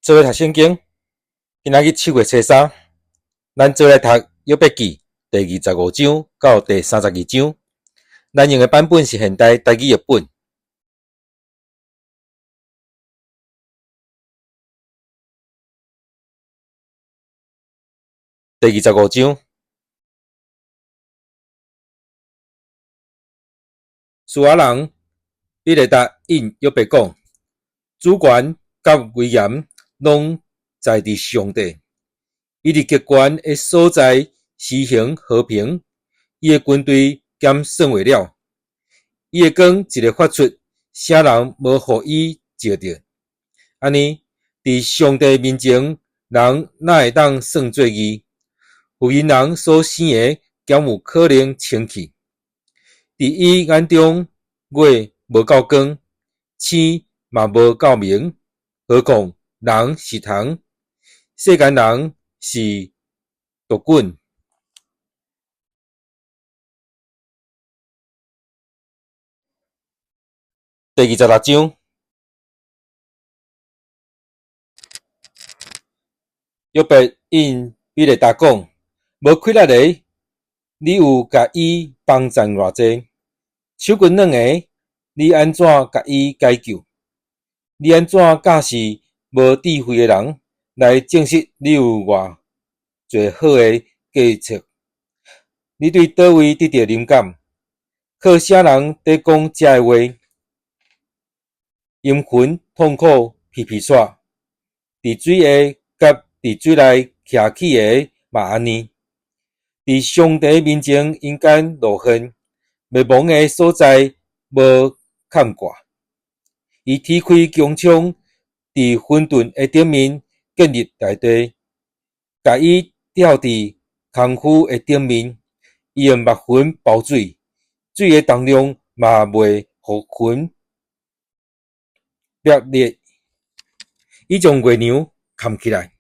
做伙读圣经，今仔日7月初3，咱做来读约伯记第25章到第32章。咱用的版本是现代台语译本。第25章，苏亚人比勒达应约伯讲：主权甲威严拢在伫上帝，伊伫极权的所在施行和平，伊的军队减损未了，伊的光一日发出，啥人无互伊照着？安尼，伫上帝面前，人哪会当算做义？有因人所生的，敢有可能清气？伫伊眼中，月无够光，星嘛无够明，何况人是虫？世间人是毒菌。第26章，约伯因比勒达讲：无亏力的，你有甲伊帮赞偌济？手筋软的，你安怎甲伊解救？你安怎教示无智慧的人来证实你有偌侪好的计策？你对倒位得到灵感？靠啥人在讲这话？阴魂痛苦皮皮煞，伫水下甲伫水内徛起的嘛安尼。伫上帝面前应该落恨，灭亡的所在无坎挂。伊踢开强枪，伫混沌的顶面建立大地，甲伊吊伫空虚的顶面。伊用目魂包水，水的重量嘛袂互魂裂裂。伊将月亮扛起来，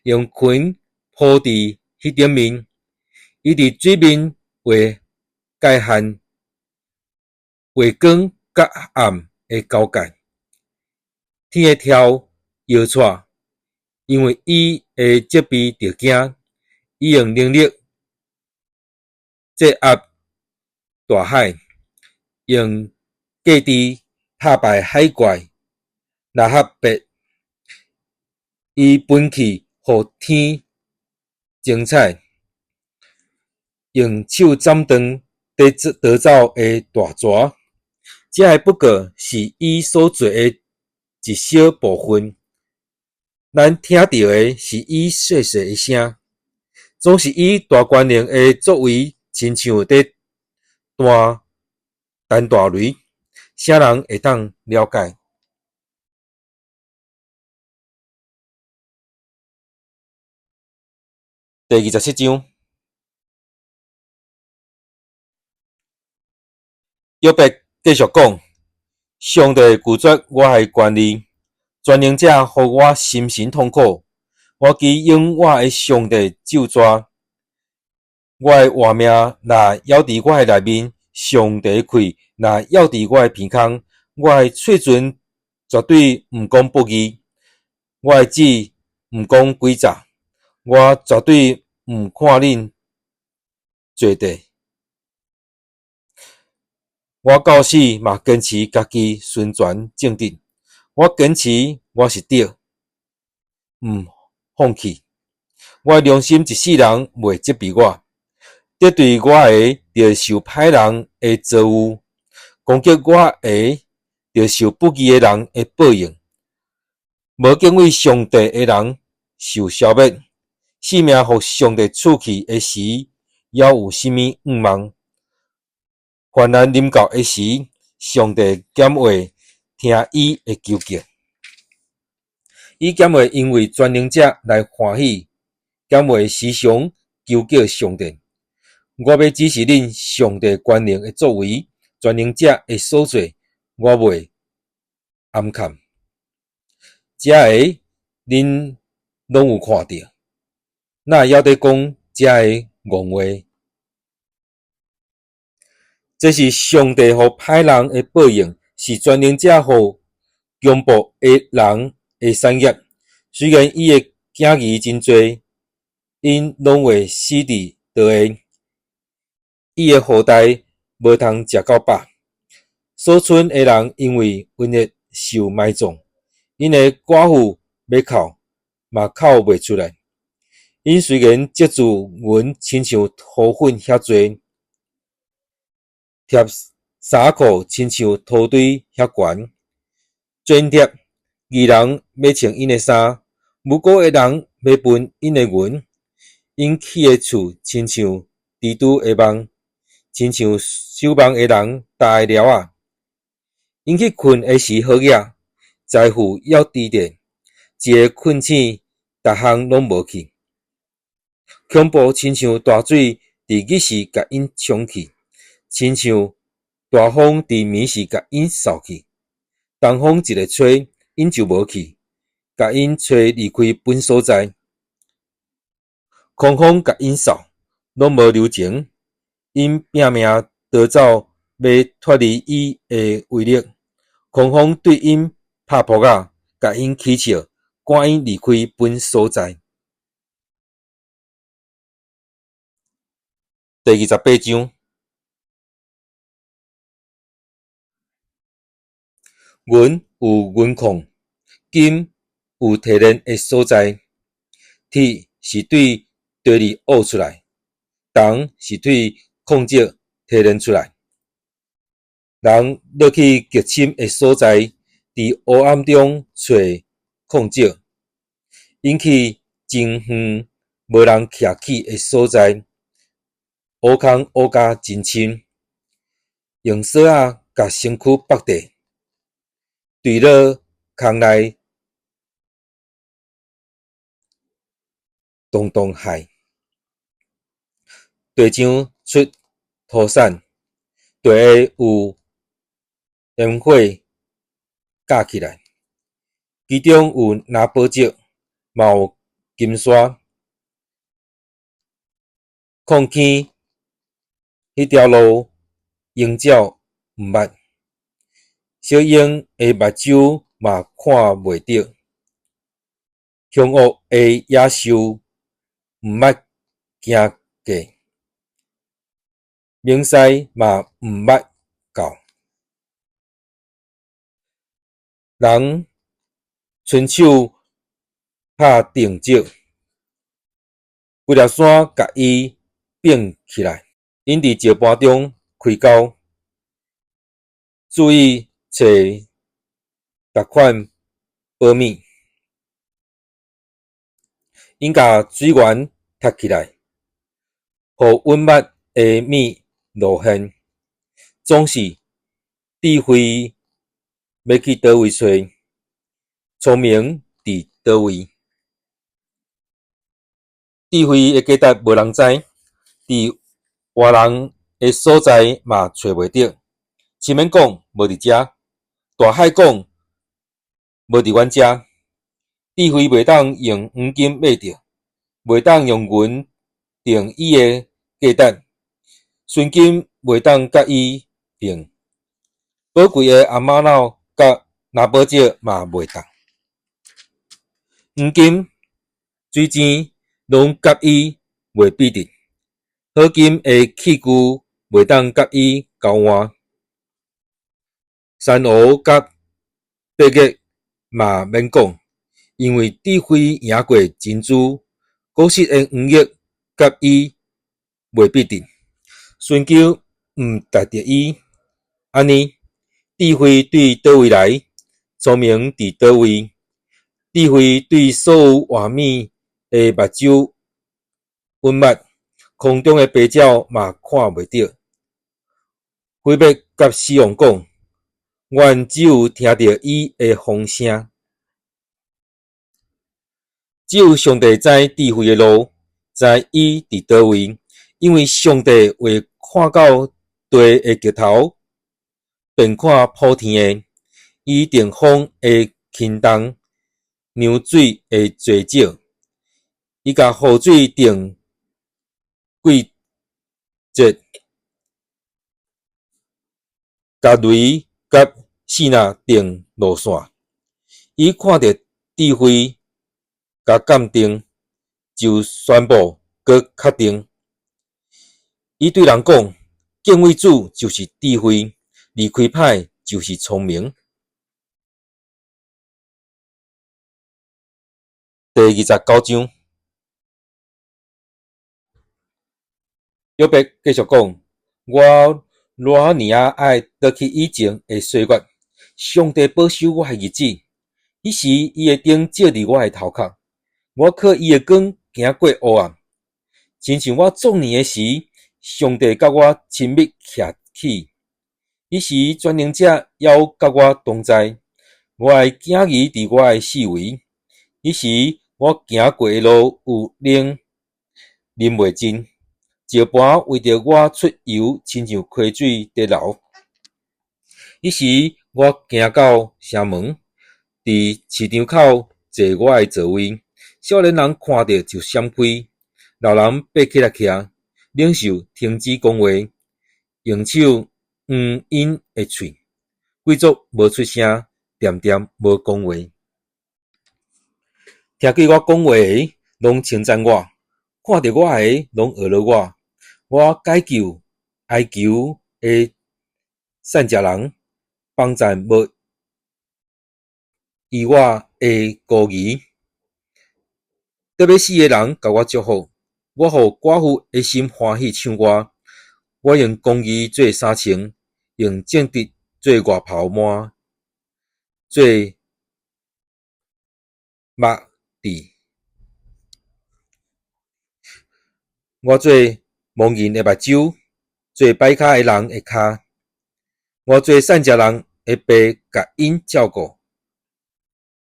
用裙铺伫迄顶面。伊伫水面画界限，画光甲暗的交界。天会跳摇掣，因为伊会责备着惊。伊用能力制压大海，用计值打败海怪。那合白，伊分气互天精彩，用手斩断得走的大蛇。这还不过是伊所做的一小部分，咱听到的是伊细细的声，总是伊大权能的作为，亲像在弹大雷，啥人会当了解？第27章，约伯继续讲：上帝拒绝我的权利，全能者互我心神痛苦。我祈用我的上帝咒詛，我的活命若还伫我的内面，上帝气若还伫我的鼻孔，我的嘴唇绝对毋讲不义，我的指毋讲诡诈，我绝对毋看恁做地。我到死嘛坚持家己宣传正直，我坚持我是对，毋放弃。我的良心一世人袂责备我，得罪我的着受歹人的责污，攻击我的着受不义的人的报应。无敬畏上帝的人受消灭，性命互上帝赐去的时，还有甚物愿望？患难临到的时，上帝减会听伊的求救，伊减会因为全能者来欢喜，减会时常求救上帝。我要指示恁上帝权能的作为，全能者的所做，我袂暗看。这个恁拢有看到，哪会晓得讲这个戆话？这是上帝互歹人的报应，是全能者互强暴的人的产业。虽然伊的囝儿真多，因拢会死伫倒下，伊的后代无通食到饱。所剩的人因为瘟疫受埋葬，因的寡妇要哭嘛哭袂出来。因虽然接住阮亲像土粉遐多，贴衫裤亲像土堆遐悬，专贴义人要穿因的衫，无辜的人要分因的银。因起的厝亲像蜘蛛的网，亲像守望的人搭的寮仔。因去困的时好野，财富要低点，一个困醒，逐项拢无去。恐怖亲像大水伫日时甲因冲去，亲像大风伫暝时甲因扫去。东风一个吹，因就无去，甲因吹离开本所在。狂风甲因扫，拢无留情。因拼命逃走，要脱离伊的威力。狂风对因拍扑啊，甲因起笑，赶因离开本所在。第28章，银有银矿，金有提炼的所在。铁是对地里挖出来，铜是对矿石提炼出来。人落去极深的所在，伫黑暗中找矿石，引起真远无人徛起的所在，挖空挖甲真深，用锁仔甲身躯绑地，坠落空内动动海，地上出土产，地下有烟火架起来，其中有拿宝石，嘛有金沙。矿坑迄条路，鹰鸟毋捌，小鹰的目睭嘛看袂到，凶恶的野兽毋捌惊过，明狮嘛毋捌到。人伸手拍定石，几粒山甲伊并起来。因伫石盘中开沟，注意找逐款宝物。因甲水源踢起来，互稳密的米露现。总是智慧要去倒位找，聪明伫倒位。智慧的价值无人知，伫活人的所在嘛找袂到。前面讲无伫遮，大海讲无伫阮遮。智慧袂当用黄金买着，袂当用银定伊的价值，纯金袂当甲伊平，宝贵的红玛瑙甲拿宝石嘛袂当。黄金、水晶拢甲伊袂比得，合金的器具袂当甲伊交换。珊瑚甲白玉嘛免讲，因为智慧赢过珍珠，果实的黄玉甲伊袂比得，寻求毋达着伊。安尼，智慧对倒位来，聪明伫倒位。智慧对所有画面的目睭稳密，空中的白鸟嘛看袂到。毁灭甲死亡讲，阮只有听到伊的风声。只有上帝知智慧的路，知伊伫倒位，因为上帝会看到地的极头，便看普天的，伊定风的轻动，流水的济少，伊甲雨水定季节，甲雷甲四若定路线，伊看到智慧甲鉴定，就宣布佮确定。伊对人讲：敬畏主就是智慧，离开歹就是聪明。第29章，约伯继续讲：我偌尼爱倒去以前的岁月，上帝保守我的日子。迄时，伊的灯照伫我的头壳，我靠伊的光行过黑暗。亲像我壮年的时，上帝甲我亲密徛起。迄时，全能者还甲我同在。我的囝儿伫我的四围。迄时，我行过的路有冷，啉袂尽。石盘为着我出油，亲像溪水在流。迄时，我行到城门，伫市场口坐我的座位。少年人看到就闪开，老人爬起来徛，领袖停止讲话，用手因的喙，贵族无出声，恬恬无讲话。听见我讲话的，拢称赞我；看到我的，拢学了我。我解救哀求的善食人，帮赞无以我的孤儿。特别死的人甲我祝福，我互寡妇的心欢喜唱歌。我用公义做衫穿，用正直做外袍满，做目地。我做盲人的目睭，做歹骹的人的骹。我做善食人的爸，甲因照顾。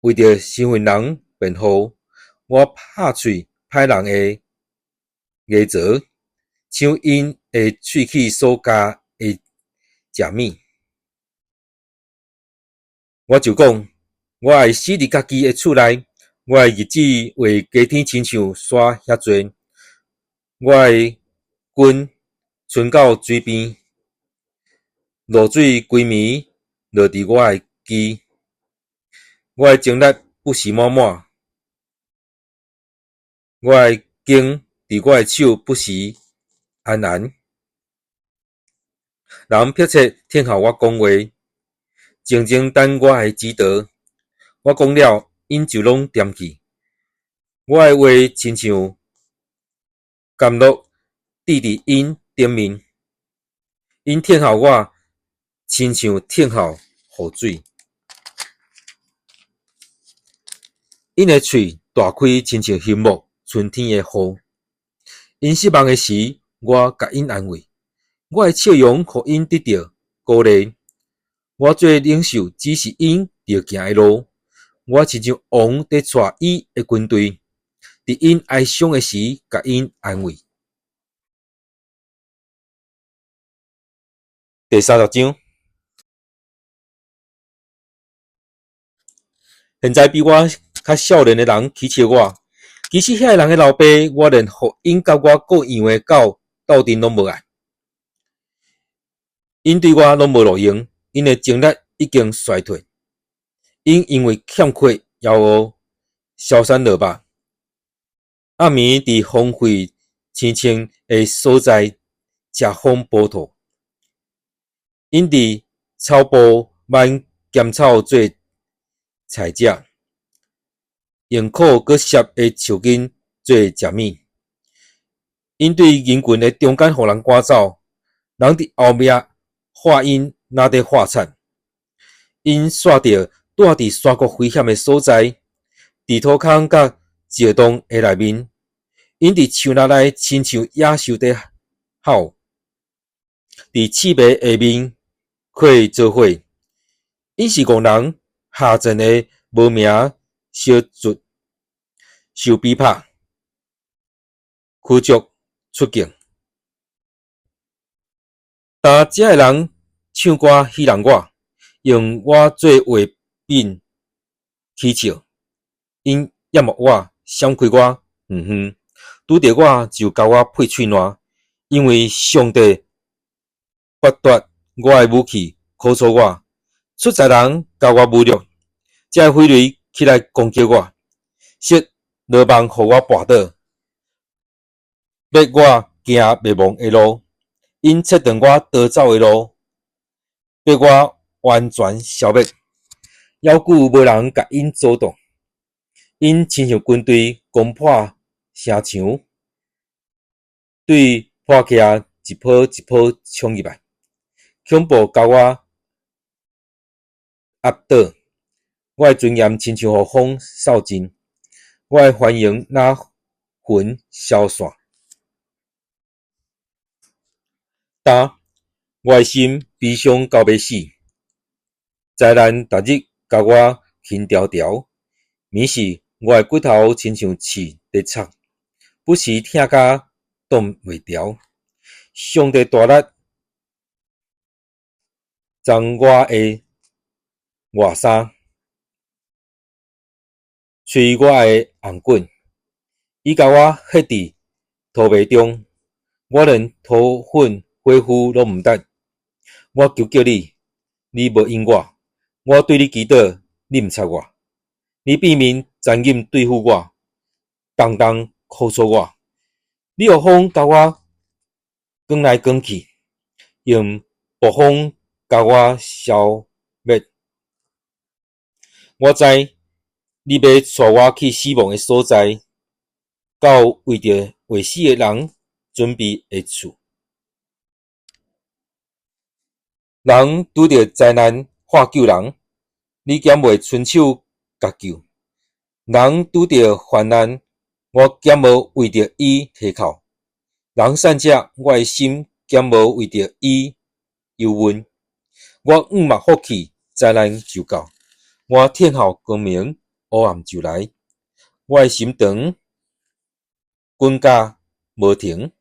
为着身份人辩护，我拍喙歹人的牙槽，像因的喙齿所加的食物。我就讲，我会死伫家己的厝内，我的日子为家天亲像沙遐多。我的棍伸到水边，露水规暝落伫我的肌。我的精力不时满满，我的弓伫我的手不时安安。人迫切听候我讲话，静静等我的指导。我讲了，因就拢点去。我的话亲像甘露滴伫因顶面，因听候我，亲像听候雨水。因的喙大开，亲像翕木春天的雨。因失望的时，我甲因安慰。我的笑容，互因得到鼓励。我做领袖，指示因着行的路。我亲像王在带伊的军队，伫因哀伤的时，甲因安慰。第30章，现在比我较少年的人起笑我，其实遐个人的老爸，我连互因甲我各样的狗斗阵拢无爱。因对我拢无路用，因的精力已经衰退。因为欠缺骄傲，消散落吧。暗暝伫荒废青青的所在，食风暴土。因伫草埔挽咸草做菜食，用苦佮涩的树根做食物。因对人群的中间，互人赶走，人伫后壁画因哪伫画惨。因煞着住伫山谷危险的所在，伫土坑甲石洞的内面。因伫树林内亲像野兽在吼，伫刺眉下面可做伙。因是戆人下贱的无名小卒，受逼迫，驱逐出境。但这个人唱歌戏弄我，用我做画柄起笑。因淹没我，闪开我，拄着我就甲我配喙烂，因为上帝拔夺我的武器，苦楚我。出财人甲我侮辱，这匪类起来攻击我，说落梦互我跋倒，逼我行袂忘的路，因切断我逃走的路，逼我完全消灭。犹久无人甲因阻挡，因亲像军队攻破城墙，对破客一波一波冲入来，恐怖甲我压倒。我的尊严亲像互风扫尽，我的欢迎若云消散。但我的心悲伤到要死，灾难逐日甲我轻条条，眠时我的骨头亲像刺在插，不时疼甲挡袂牢。上帝大力将我的外衫，吹我的红棍，伊甲我ฮ็伫土糜中，我连土粉恢复拢毋得。我求叫你，你无应我；我对你祈祷，你毋睬我。你变面残忍对付我，动动控诉我。你予风甲我卷来卷去，用暴风甲我消灭。我知你要带我去死亡的所在，到为着未死的人准备的厝。人拄着灾难化救人，你减袂伸手甲救；人拄着患难，我减无为着伊提口。人善者，我的心减无为着伊忧闷。我五目福气，灾难就到；我天候光明，黑暗就来。我的心肠滚甲无停，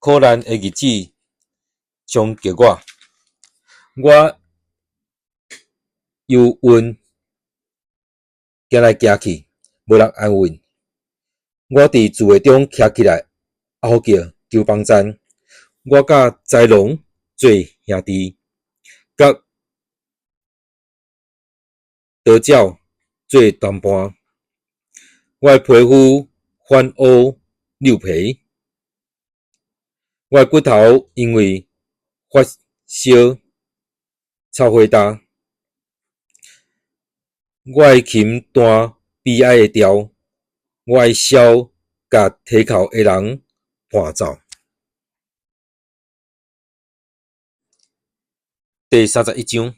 苦难的日子冲击我。我忧郁行来行去，无人安慰。我伫厝内中徛起来，嗷叫求帮赞。我甲豺狼做兄弟，甲刀鸟做同伴。我的皮肤翻乌溜皮，我的骨头因为发烧臭火焦。我的琴弹悲哀的调，我的痟甲提口的人伴奏。第31章，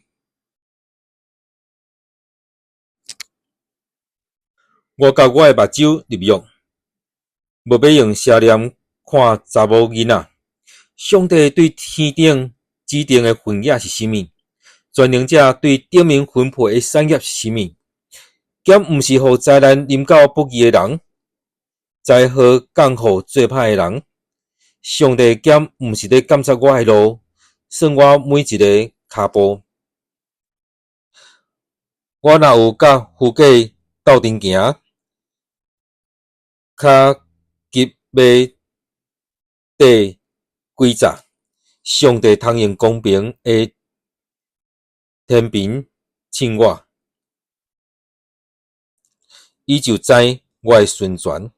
我甲我的目睭入约，无要用邪念看查某囡仔。上帝对天顶指定的分野是甚物？全能者对顶面分配的产业是甚物？减毋是互灾难临到不义的人，灾祸降互做歹的人。上帝减毋是咧监察我的路，算我每一个骹步。我若有甲富家斗阵行，脚急马底诡诈，上帝通用公平的天平称我，伊就知我的宣传。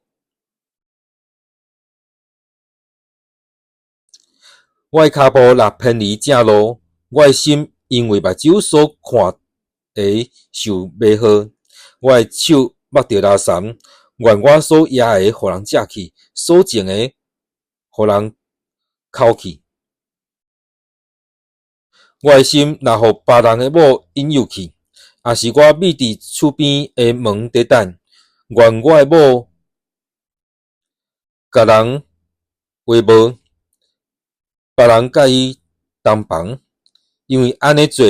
我的骹步若偏离正路，我的心因为目睭所看的受美好，我的手握着拉绳，愿我所野的互人食去，所种的互人扣去。我的心若互别人的某引诱去，也是我秘伫厝边的门伫等，愿我的某甲人话无，别人甲伊同房，因为安尼做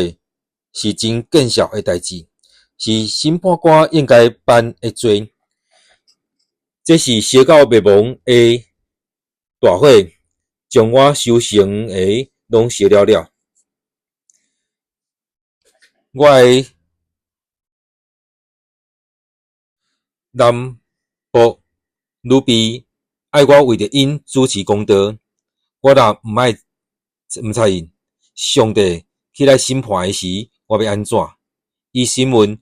是真见笑的代志，是审判官应该办的罪。这是烧到灭亡的大火，将我修成的拢烧了了。我的男仆女婢爱我为着因主持公道，我若毋睬因，上帝起来审判的时，我要安怎？伊审问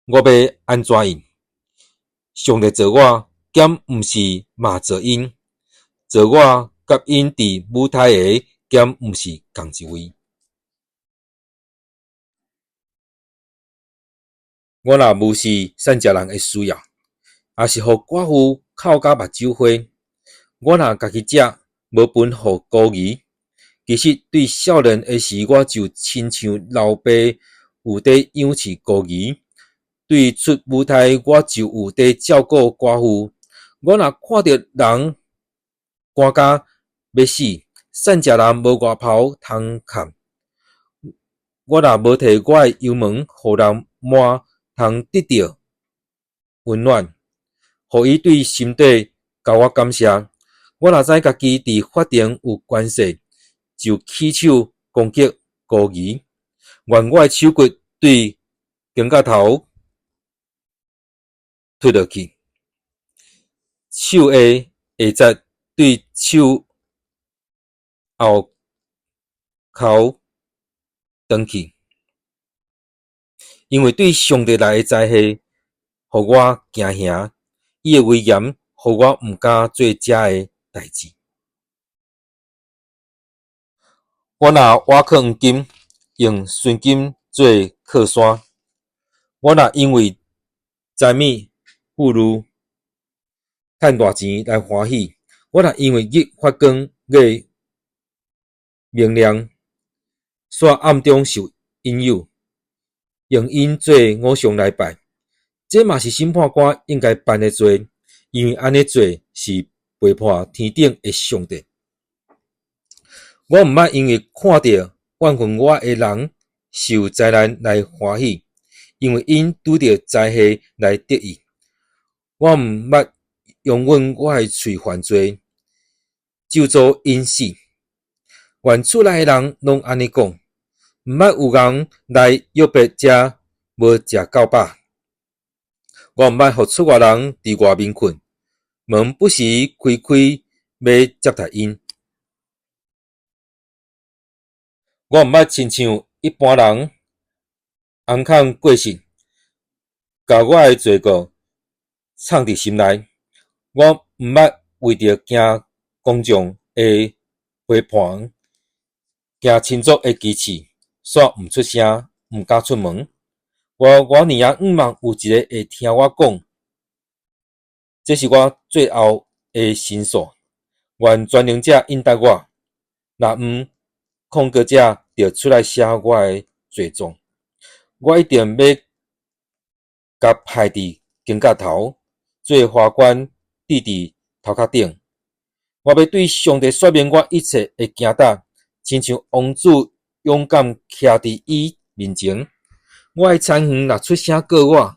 我要安怎应？上帝造我，兼毋是嘛造因，造我甲因伫舞台下，兼毋是共一位。我若无视善食人的需要，也是互寡妇哭甲目睭花，我若家己食，无分互孤儿。其实对少年的时，我就亲像老爸有在养饲孤儿；对出舞台，我就有在照顾寡妇。我若看到人寒甲要死，善食人无外袍通盖，我若无摕我的油门，互人摸通得到温暖，互伊对心底甲我感谢。我若知家己伫法庭有关系，就起手攻击孤儿，愿我的手骨对警察头推落去，手下下节对手后口转去，因为对上帝来的灾害，互我惊吓，伊的威严，互我毋敢做遮的代志。我若挖矿黄金，用纯金做靠山，我若因为财米富裕趁大钱来欢喜，我若因为日发光月明亮，煞暗中受引诱，用因做偶像来拜，这嘛是审判官应该办的罪，因为安尼做是背叛天顶的上帝。我毋捌因为看到怨恨我的人受灾难来欢喜，因为因拄着灾害来得意。我毋捌用我的喙犯罪，咒诅因死。愿厝内的人拢安尼讲，毋捌有人来约伯遮无食到饱。我毋捌互厝外人伫外面困，门不时开要接待因。我毋捌亲像一般人红空过世，甲我的罪过藏伫心内。我毋捌为着惊公众的批判，惊亲族的支持，煞毋出声，毋敢出门。我年啊，毋茫有一个会听我讲，这是我最后的申诉。愿全能者引导我，若毋，控告者就出来写我的罪状。我一定要甲派伫警察头，做法官立伫头壳顶。我要对上帝说明我一切的行踏，亲像王子勇敢徛伫伊面前。我的田园若出声告我，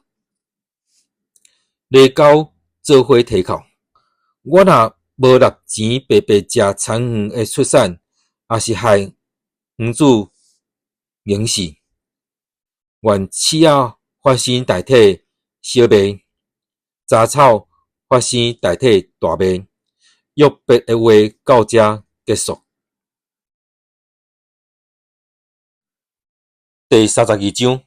犁狗做伙提扣。我若无纳钱白白食田园的出产，也是害园主名死。愿刺仔发生代替小麦，杂草发生代替大麦。约伯的话到这结束。第32章，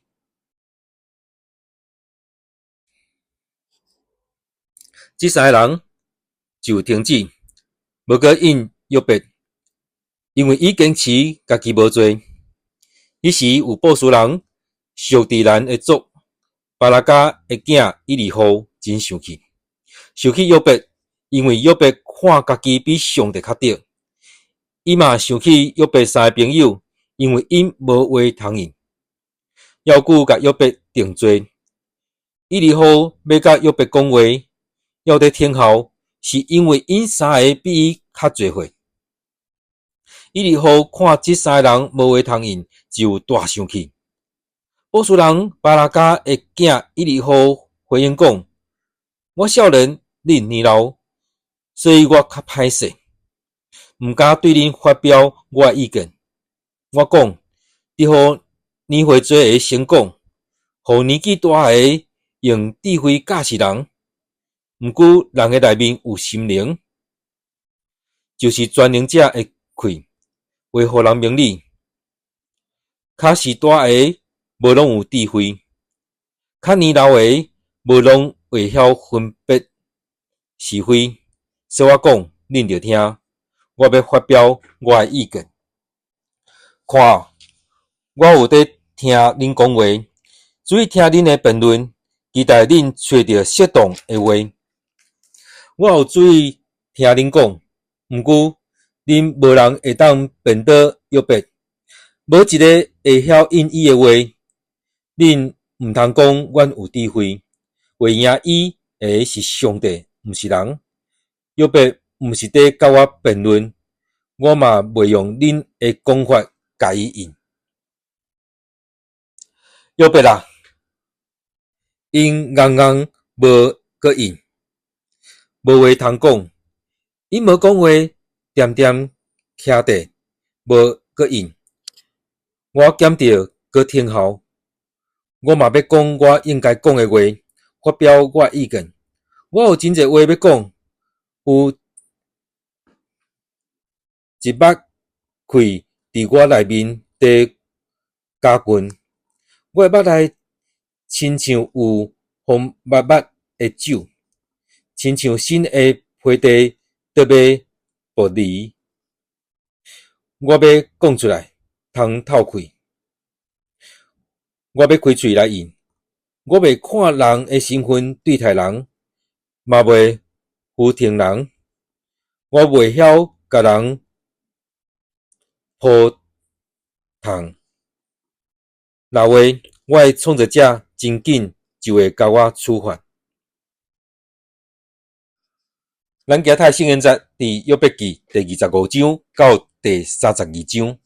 这三个人就停止，无搁应约伯，因为伊坚持家己无罪。迄时有波斯人属地兰的族巴拉加的囝以利户真生气，生气约伯，因为约伯看家己比上帝较对。伊嘛生气约伯三个朋友，因为因无话通应。要久甲约伯定罪，以利户要甲约伯讲话，要得听候，是因为因三个比伊较侪岁。以利户看这三个人无话通应，就大生气。波斯人巴拉加的囝以利户回应讲：“我少年，恁年老，所以我较歹势，毋敢对恁发表我的意见。我讲，伫互年岁侪个先讲，互年纪大个用智慧教示人。毋过人的内面有心灵，就是全能者的气，会互人明理。较是大个无拢有智慧，较年老个无拢会晓分别是非，说我讲，恁着听。我要发表我的意见。看哦，我有在听恁讲话，注意听恁的辩论，期待恁找到适当的话。我有注意听恁讲，毋过恁无人会当辩倒约伯，无一个会晓应伊的话。恁毋通讲阮有智慧，会赢伊的是上帝，毋是人。约伯毋是在甲我辩论，我嘛袂用恁的讲法甲伊应。约伯啊，因硬无个应，无话通讲。因无讲话，点点徛地，无个应。我检着个听候。我嘛要讲我应该讲的话，发表我的意见。我有真侪话要讲，有一目气伫我内面在加滚，我的目内亲像有风密密的酒，亲像新的批地特别剥离。我要讲出来，通透气。我要开喙来应，我袂看人的身份对待人，嘛袂服听人。我袂晓甲人抱糖。若话我的创作者真紧就会甲我处罚。咱今仔圣言节伫约伯记第25章到第32章。